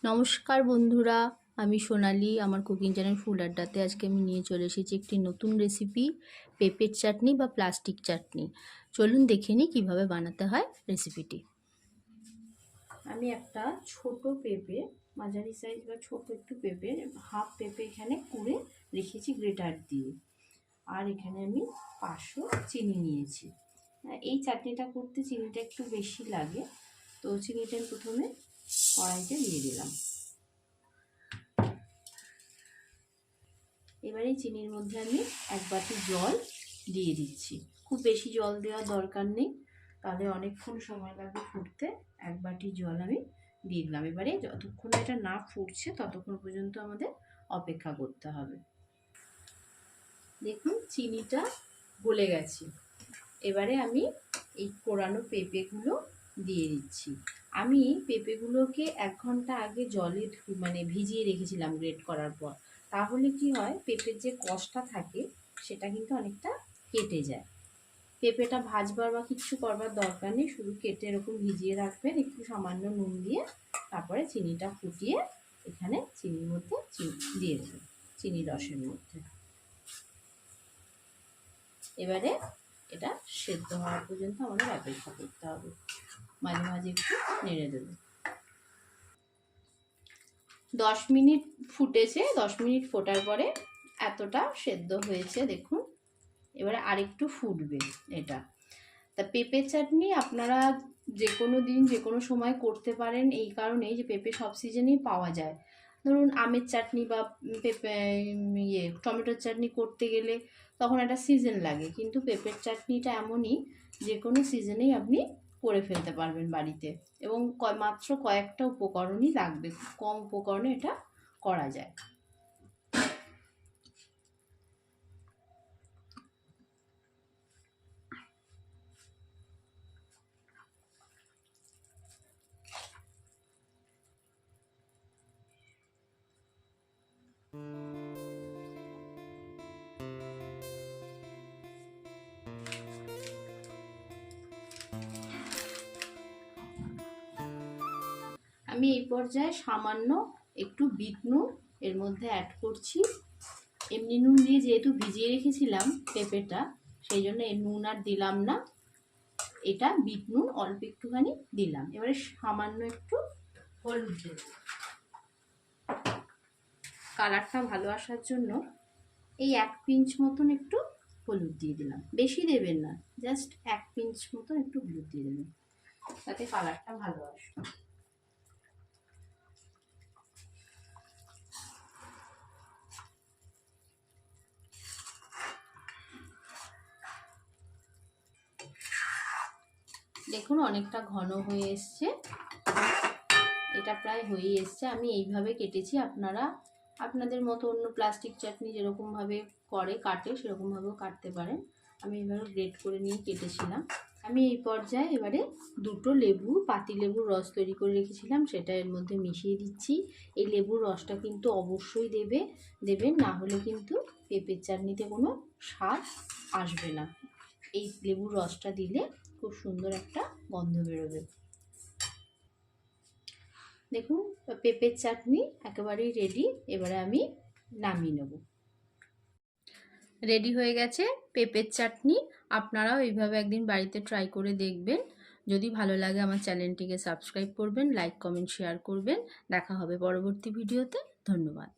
নমস্কার বন্ধুরা, আমি সোনালি। আমার কুকিং চ্যানেল ফুল আড্ডাতে আজকে আমি নিয়ে চলে এসেছি একটি নতুন রেসিপি, পেঁপের চাটনি বা প্লাস্টিক চাটনি। চলুন দেখে নিই কীভাবে বানাতে হয় রেসিপিটি। আমি একটা ছোট পেঁপে, মাঝারি সাইজ বা ছোট একটু পেঁপে, হাফ পেঁপে এখানে কুড়ে রেখেছি গ্রেটার দিয়ে। আর এখানে আমি 500 চিনি নিয়েছি। এই চাটনিটা করতে চিনিটা একটু বেশি লাগে, তো চিনিটা আমি প্রথমে কড়াইতে দিয়ে দিলাম। এবারে চিনির মধ্যে আমি 1 বাটি জল দিয়ে দিচ্ছি। খুব বেশি জল দেওয়ার দরকার নেই, তাহলে অনেকক্ষণ সময় লাগবে ফুটতে। 1 বাটি জল আমি দিয়ে দিলাম। এবারে যতক্ষণ এটা না ফুটছে ততক্ষণ পর্যন্ত আমাদের অপেক্ষা করতে হবে। দেখুন চিনিটা গলে গেছে। এবারে আমি এই কোরানো পেঁপেগুলো দিয়ে দিচ্ছি। আমি পেঁপেগুলোকে 1 ঘন্টা আগে জলে ভিজিয়ে রেখেছিলাম গ্রেট করার পর। তাহলে কি হয়, পেঁপের যে কষটা থাকে সেটা কিন্তু অনেকটা কেটে যায়। পেঁপেটা ভাজবার বা কিচ্ছু করবার দরকার নেই, শুধু কেটে এরকম ভিজিয়ে রাখবেন একটু সামান্য নুন দিয়ে। তারপরে চিনিটা ফুটিয়ে এখানে চিনির মধ্যে দিয়ে দেবেন, চিনি রসের মধ্যে। এবারে এটা সেদ্ধ হওয়া পর্যন্ত আমাদের অপেক্ষা করতে হবে। মাঝে মাঝে একটু নেড়ে দেবো। 10 মিনিট ফুটেছে। 10 মিনিট ফোটার পরে এতটা সেদ্ধ হয়েছে দেখুন। এবারে আরেকটু ফুটবে এটা। তা পেঁপে চাটনি আপনারা যে কোনো দিন যে কোনো সময় করতে পারেন, এই কারণেই যে পেঁপে সব সিজনেই পাওয়া যায়। ধরুন আমের চাটনি বা পেঁপে টমেটোর চাটনি করতে গেলে তখন একটা সিজন লাগে, কিন্তু পেঁপের চাটনিটা এমনই যে কোনো সিজনেই আপনি করে ফেলতে পারবেন বাড়িতে, এবং মাত্র কয়েকটা উপকরণই লাগবে, কম উপকরণে এটা করা যায়। আমি এই পর্যায়ে সামান্য একটু বিট নুন এর মধ্যে অ্যাড করছি। এমনি নুন দিয়ে যেহেতু ভিজিয়ে রেখেছিলাম পেঁপেটা, সেই জন্য এই নুন আর দিলাম না। এটা বিট নুন অল্প একটুখানি দিলাম। এবারে সামান্য একটু হলুদ দেব, কালারটা ভালো আসার জন্য এই 1 পিঞ্চ মতন একটু হলুদ দিয়ে দিলাম। বেশি দেবেন না, জাস্ট 1 পিঞ্চ মতন একটু হলুদ দিয়ে দেবেন, তাতে কালারটা ভালো আসবে। দেখুন অনেকটা ঘন হয়ে এসছে, এটা প্রায় হয়ে এসছে। আমি এইভাবে কেটেছি, আপনারা আপনাদের মতো অন্য প্লাস্টিক চাটনি যেরকমভাবে কাটে সেরকমভাবেও কাটতে পারেন। আমি এইভাবে গ্রেট করে নিয়ে কেটেছিলাম। আমি এই পর্যায়ে এবারে 2টো লেবু, পাতি লেবুর রস তৈরি করে রেখেছিলাম, সেটা এর মধ্যে মিশিয়ে দিচ্ছি। এই লেবুর রসটা কিন্তু অবশ্যই দেবেন, না হলে কিন্তু পেঁপের চাটনিতে কোনো স্বাদ আসবে না। এই লেবুর রসটা দিলে খুব সুন্দর একটা গন্ধ বেরোবে। দেখুন পেঁপের চাটনি একেবারেই রেডি। এবারে আমি নামিয়ে নেব। রেডি হয়ে গেছে পেঁপের চাটনি। আপনারাও এইভাবে একদিন বাড়িতে ট্রাই করে দেখবেন। যদি ভালো লাগে আমার চ্যানেলটিকে সাবস্ক্রাইব করবেন, লাইক কমেন্ট শেয়ার করবেন। দেখা হবে পরবর্তী ভিডিওতে। ধন্যবাদ।